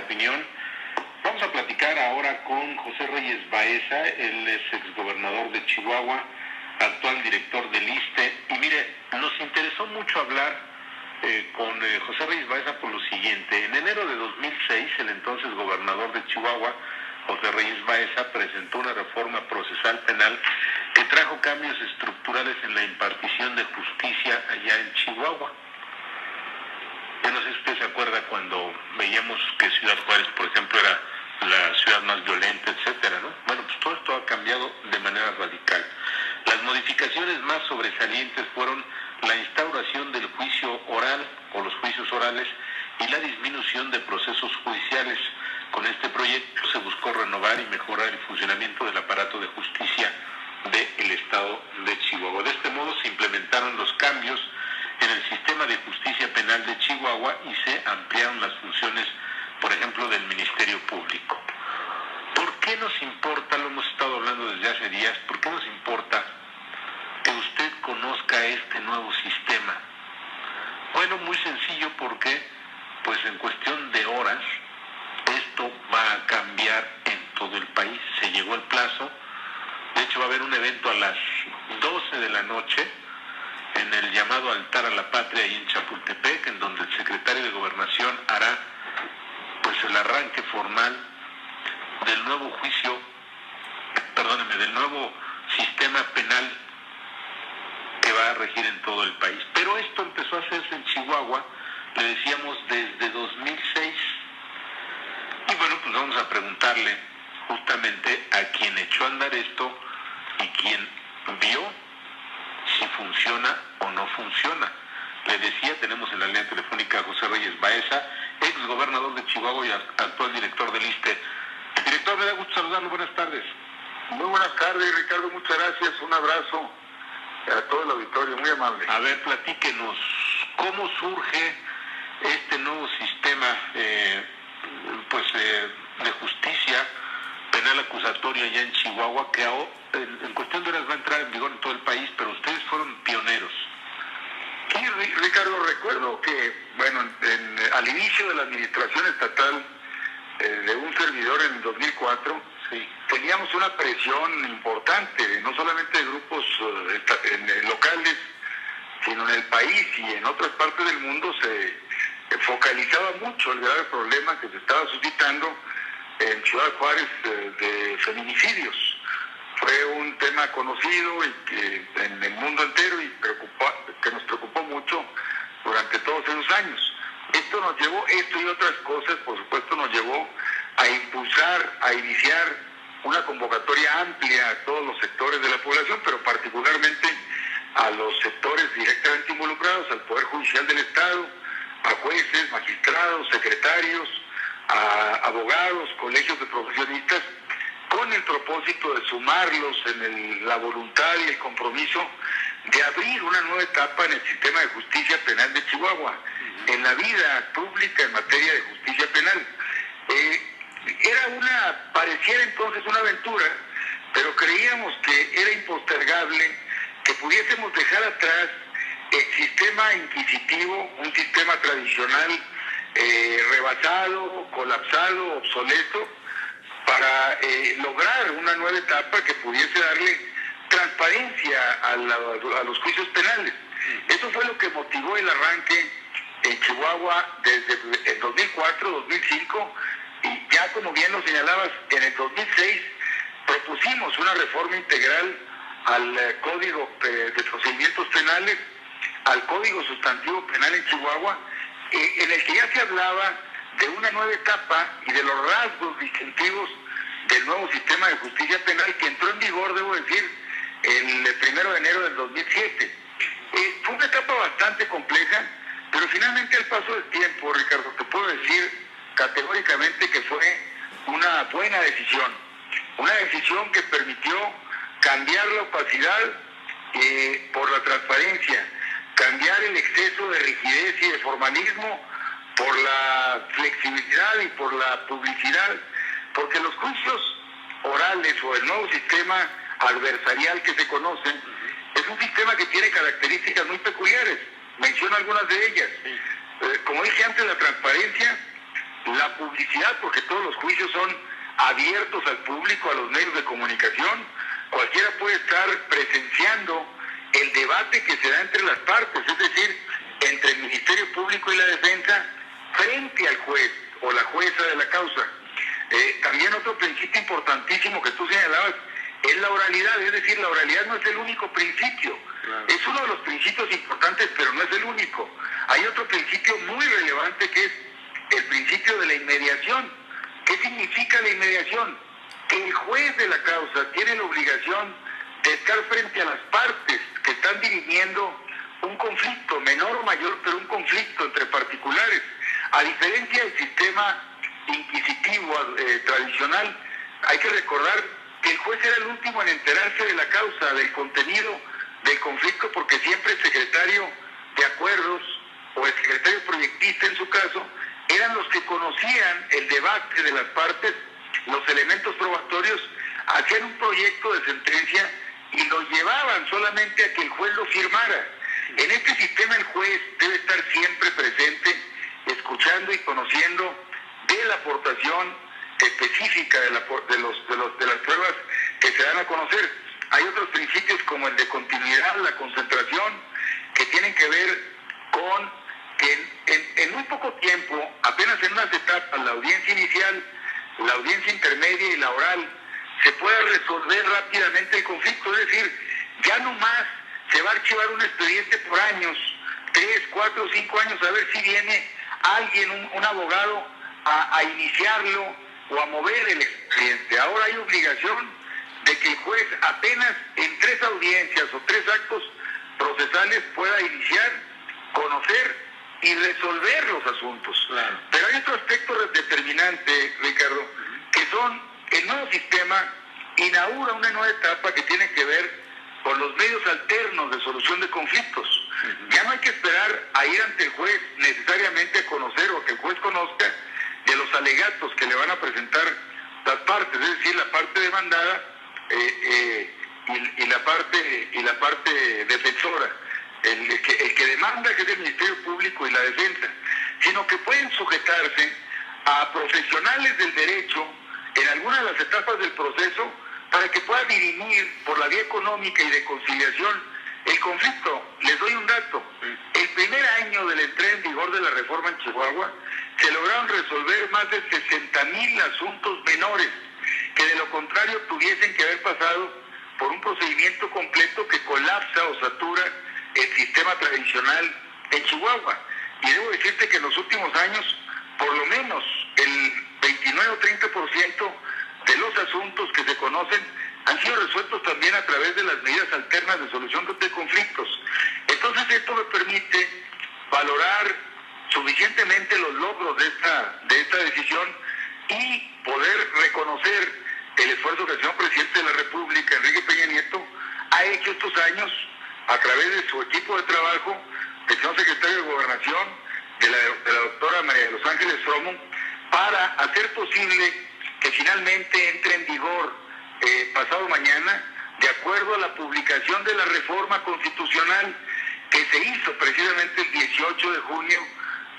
opinión. Vamos a platicar ahora con José Reyes Baeza, él es exgobernador de Chihuahua, actual director del ISSSTE. Y mire, nos interesó mucho hablar con José Reyes Baeza por lo siguiente. En enero de 2006, el entonces gobernador de Chihuahua, José Reyes Baeza, presentó una reforma procesal penal que trajo cambios estructurales en la impartición de justicia allá en Chihuahua. Yo no sé si usted se acuerda cuando veíamos que Ciudad Juárez, por ejemplo, era la ciudad más violenta, etcétera, ¿no? Bueno, pues todo esto ha cambiado de manera radical. Las modificaciones más sobresalientes fueron la instauración del juicio oral o los juicios orales y la disminución de procesos judiciales. Con este proyecto se buscó renovar y mejorar el funcionamiento del aparato de justicia del estado de Chihuahua. De este modo se implementaron los cambios en el sistema de justicia penal de Chihuahua y se ampliaron las funciones, por ejemplo, del Ministerio Público. ¿Por qué nos importa, lo hemos estado hablando desde hace días, por qué nos importa que usted conozca este nuevo sistema? Bueno, muy sencillo, porque pues en cuestión de horas esto va a cambiar en todo el país. Se llegó el plazo, de hecho va a haber un evento a las 12 de la noche en el llamado Altar a la Patria ahí en Chapultepec, en donde el secretario de Gobernación hará pues el arranque formal del nuevo del nuevo sistema penal que va a regir en todo el país. Pero esto empezó a hacerse en Chihuahua, le decíamos, desde 2006. Y bueno, pues vamos a preguntarle justamente a quien echó a andar esto y quien vio si funciona o no funciona. Le decía, tenemos en la línea telefónica a José Reyes Baeza, ex gobernador de Chihuahua y actual director del ISSSTE. Director, me da gusto saludarlo, buenas tardes. Muy buenas tardes, Ricardo, muchas gracias, un abrazo a todo el auditorio, muy amable. A ver, platíquenos, ¿cómo surge este nuevo sistema de justicia penal acusatoria allá en Chihuahua, que en cuestión de horas va a entrar en vigor en todo el país, pero ustedes fueron pioneros? Sí, Ricardo, recuerdo que, al inicio de la administración estatal de un servidor en el 2004, sí, teníamos una presión importante, no solamente de grupos locales, sino en el país y en otras partes del mundo se focalizaba mucho el grave problema que se estaba suscitando en Ciudad Juárez de feminicidios. Fue un tema conocido y que en el mundo entero y que nos preocupó mucho durante todos esos años. Esto y otras cosas, por supuesto, nos llevó a impulsar, a iniciar una convocatoria amplia a todos los sectores de la población, pero particularmente a los sectores directamente involucrados, al Poder Judicial del Estado, a jueces, magistrados, secretarios, a abogados, colegios de profesionistas, con el propósito de sumarlos en la voluntad y el compromiso de abrir una nueva etapa en el sistema de justicia penal de Chihuahua, en la vida pública en materia de justicia penal. Pareciera entonces una aventura, pero creíamos que era impostergable que pudiésemos dejar atrás el sistema inquisitivo, un sistema tradicional rebasado, colapsado, obsoleto, para lograr una nueva etapa que pudiese darle transparencia a los juicios penales. Eso fue lo que motivó el arranque en Chihuahua desde el 2004, 2005, y ya como bien lo señalabas, en el 2006 propusimos una reforma integral al Código de Procedimientos Penales, al Código Sustantivo Penal en Chihuahua, en el que ya se hablaba de una nueva etapa y de los rasgos distintivos del nuevo sistema de justicia penal que entró en vigor, debo decir, el 1 de enero del 2007. Fue una etapa bastante compleja, pero finalmente al paso del tiempo, Ricardo, te puedo decir categóricamente que fue una buena decisión, una decisión que permitió cambiar la opacidad por la transparencia, cambiar el exceso de rigidez y de formalismo por la flexibilidad y por la publicidad, porque los juicios orales o el nuevo sistema adversarial que se conoce es un sistema que tiene características muy peculiares. Menciono algunas de ellas. Como dije antes, la transparencia, la publicidad, porque todos los juicios son abiertos al público, a los medios de comunicación. Cualquiera puede estar presenciando el debate que se da entre las partes, es decir, entre el Ministerio Público y la defensa frente al juez o la jueza de la causa. También otro principio importantísimo que tú señalabas es la oralidad, es decir, la oralidad no es el único principio, claro. Es uno de los principios importantes, pero no es el único. Hay otro principio muy relevante que es el principio de la inmediación. ¿Qué significa la inmediación? Que el juez de la causa tiene la obligación de estar frente a las partes que están dirimiendo un conflicto, menor o mayor, pero un conflicto entre particulares. A diferencia del sistema inquisitivo tradicional, hay que recordar que el juez era el último en enterarse de la causa, del contenido del conflicto, porque siempre el secretario de acuerdos o el secretario proyectista en su caso eran los que conocían el debate de las partes, los elementos probatorios, hacían un proyecto de sentencia y lo llevaban solamente a que el juez lo firmara. En este sistema el juez debe estar siempre presente, escuchando y conociendo de la aportación específica de las pruebas que se dan a conocer. Hay otros principios como el de continuidad, la concentración, que tienen que ver con que en muy poco tiempo, apenas en unas etapas, la audiencia inicial, la audiencia intermedia y la oral, se pueda resolver rápidamente el conflicto. Es decir, ya no más se va a archivar un expediente por años, 3, 4, 5 años, a ver si viene alguien, un abogado, a iniciarlo o a mover el expediente. Ahora hay obligación de que el juez apenas en 3 audiencias o 3 actos procesales pueda iniciar, conocer y resolver los asuntos. Claro. Pero hay otro aspecto determinante, Ricardo, que son el nuevo sistema inaugura una nueva etapa que tiene que ver con los medios alternos de solución de conflictos. Ya no hay que esperar a ir ante el juez necesariamente a conocer o que el juez conozca de los alegatos que le van a presentar las partes, es decir, la parte demandada y la parte defensora, el que demanda, que es el Ministerio Público y la defensa, sino que pueden sujetarse a profesionales del derecho en algunas de las etapas del proceso para que pueda dirimir por la vía económica y de conciliación el conflicto. Les doy un dato. El primer año de la entrada en vigor de la reforma en Chihuahua se lograron resolver más de 60,000 asuntos menores que de lo contrario tuviesen que haber pasado por un procedimiento completo que colapsa o satura el sistema tradicional en Chihuahua. Y debo decirte que en los últimos años, por lo menos el 29 o 30% de los asuntos que se conocen han sido resueltos también a través de las medidas alternas de solución de conflictos. Entonces esto me permite valorar suficientemente los logros de esta decisión y poder reconocer el esfuerzo que el señor presidente de la República, Enrique Peña Nieto, ha hecho estos años a través de su equipo de trabajo, del señor secretario de Gobernación, de la doctora María de los Ángeles Fromo, para hacer posible que finalmente entre en vigor pasado mañana, de acuerdo a la publicación de la reforma constitucional que se hizo precisamente el 18 de junio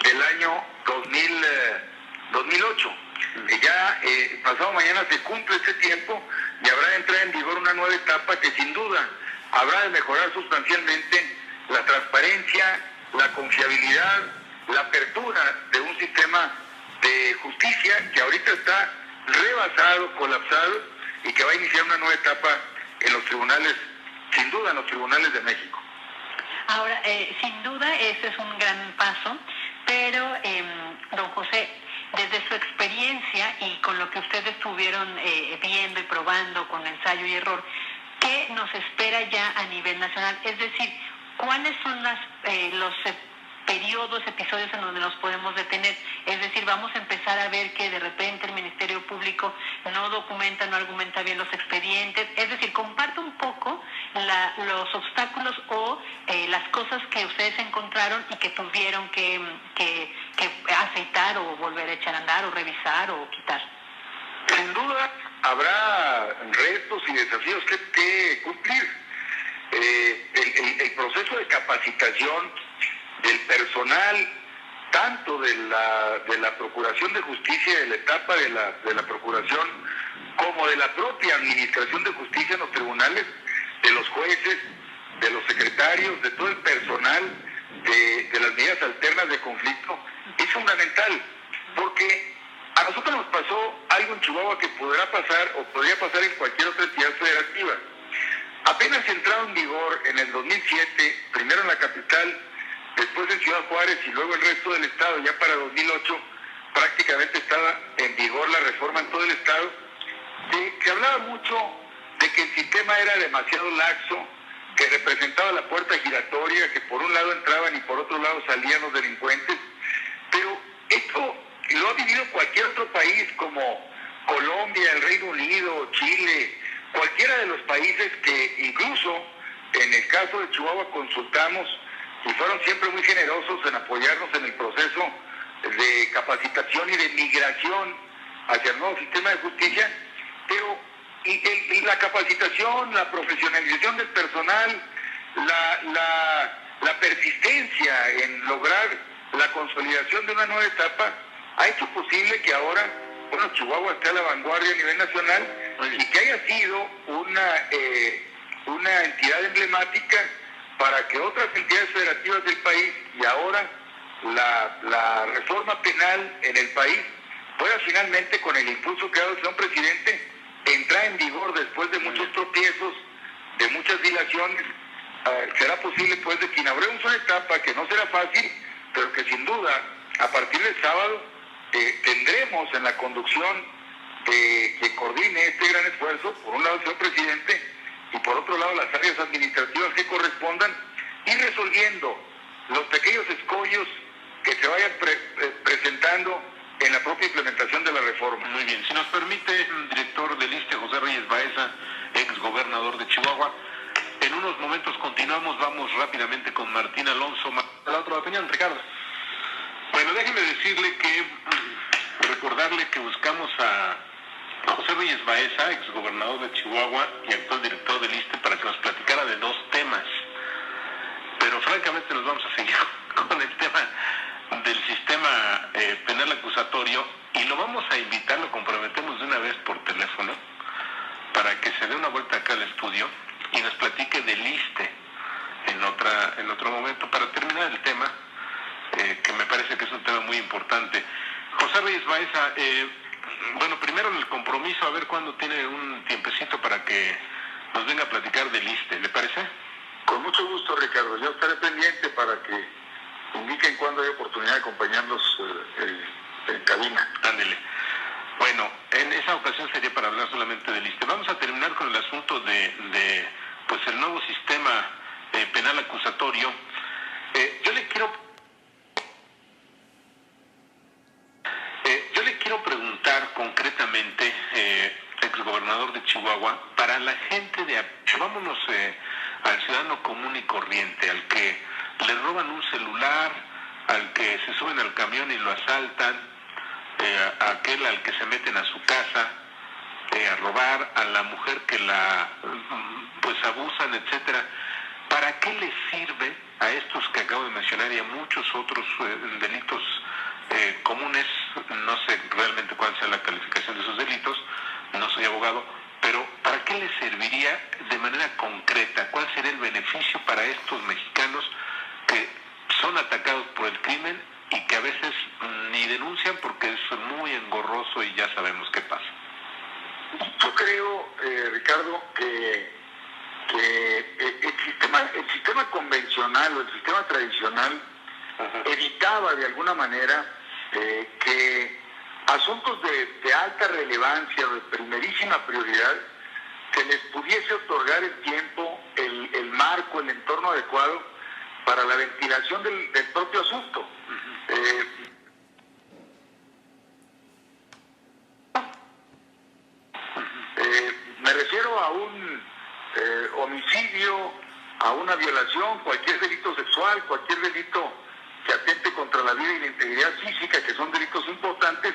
del año 2008. Ya pasado mañana se cumple este tiempo y habrá de entrar en vigor una nueva etapa que sin duda habrá de mejorar sustancialmente la transparencia, la confiabilidad, la apertura de un sistema de justicia que ahorita está rebasado, colapsado y que va a iniciar una nueva etapa en los tribunales, sin duda en los tribunales de México. Ahora, sin duda ese es un gran paso, pero don José, desde su experiencia y con lo que ustedes estuvieron viendo y probando con ensayo y error, ¿qué nos espera ya a nivel nacional? Es decir, ¿cuáles son los periodos, episodios en donde nos podemos detener? Es decir, vamos a empezar a ver que de repente el Ministerio Público no documenta, no argumenta bien los expedientes. Es decir, comparte un poco los obstáculos o las cosas que ustedes encontraron y que tuvieron que aceitar o volver a echar a andar o revisar o quitar. Sin duda habrá retos y desafíos que cumplir. El proceso de capacitación del personal tanto de la Procuración de Justicia, de la etapa de la Procuración, como de la propia Administración de Justicia en los tribunales, de los jueces, de los secretarios, de todo el personal de las medidas alternas de conflicto, es fundamental, porque a nosotros nos pasó algo en Chihuahua que podrá pasar o podría pasar en cualquier otra entidad federativa. Apenas entrado en vigor en el 2007, primero en la capital, después en Ciudad Juárez y luego el resto del estado, ya para 2008 prácticamente estaba en vigor la reforma en todo el estado, se hablaba mucho de que el sistema era demasiado laxo, que representaba la puerta giratoria, que por un lado entraban y por otro lado salían los delincuentes, pero esto lo ha vivido cualquier otro país como Colombia, el Reino Unido, Chile, cualquiera de los países que incluso en el caso de Chihuahua consultamos y fueron siempre muy generosos en apoyarnos en el proceso de capacitación y de migración hacia el nuevo sistema de justicia, pero y la capacitación, la profesionalización del personal, la persistencia en lograr la consolidación de una nueva etapa ha hecho posible que ahora, bueno, Chihuahua esté a la vanguardia a nivel nacional y que haya sido una entidad emblemática para que otras entidades federativas del país y ahora la reforma penal en el país pueda finalmente, con el impulso que ha dado el señor presidente, entrar en vigor después de muchos tropiezos, de muchas dilaciones. Será posible pues de que inauguremos una etapa que no será fácil, pero que sin duda a partir del sábado tendremos en la conducción que coordine este gran esfuerzo, por un lado el señor presidente y por otro lado las áreas administrativas que correspondan, y resolviendo los pequeños escollos que se vayan presentando en la propia implementación de la reforma. Muy bien, si nos permite, director del ISSSTE, José Reyes Baeza, ex gobernador de Chihuahua, en unos momentos continuamos, vamos rápidamente con Martín Alonso. La otra opinión, Ricardo. Bueno, déjeme decirle que, recordarle que buscamos a José Reyes Baeza, ex gobernador de Chihuahua y actual director del ISSSTE, para que nos platicara de dos temas. Pero francamente nos vamos a seguir con el tema del sistema penal acusatorio y lo vamos a invitar, lo comprometemos de una vez por teléfono para que se dé una vuelta acá al estudio y nos platique del ISSSTE en otro momento para terminar el tema que me parece que es un tema muy importante. José Reyes Baeza, bueno, primero el compromiso, a ver cuándo tiene un tiempecito para que nos venga a platicar del ISSSTE, ¿le parece? Con mucho gusto, Ricardo. Yo estaré pendiente para que indiquen cuándo hay oportunidad de acompañarlos en cabina. Ándele. Bueno, en esa ocasión sería para hablar solamente del ISSSTE. Vamos a terminar con el asunto de pues el nuevo sistema penal acusatorio. Yo le quiero preguntar concretamente, exgobernador de Chihuahua, para la gente vámonos al ciudadano común y corriente, al que le roban un celular, al que se suben al camión y lo asaltan, a aquel al que se meten a su casa a robar, a la mujer que pues abusan, etcétera. ¿Para qué les sirve a estos que acabo de mencionar y a muchos otros delitos comunes? No sé realmente cuál sea la calificación de esos delitos, no soy abogado, pero ¿para qué les serviría de manera concreta? ¿Cuál sería el beneficio para estos mexicanos que son atacados por el crimen y que a veces ni denuncian porque es muy engorroso y ya sabemos qué pasa? Yo creo, Ricardo, que el sistema convencional o el sistema tradicional evitaba de alguna manera que asuntos de alta relevancia o de primerísima prioridad se les pudiese otorgar el tiempo, el marco, el entorno adecuado para la ventilación del propio asunto. Me refiero a un homicidio, a una violación, cualquier delito sexual, cualquier delito que atente contra la vida y la integridad física, que son delitos importantes,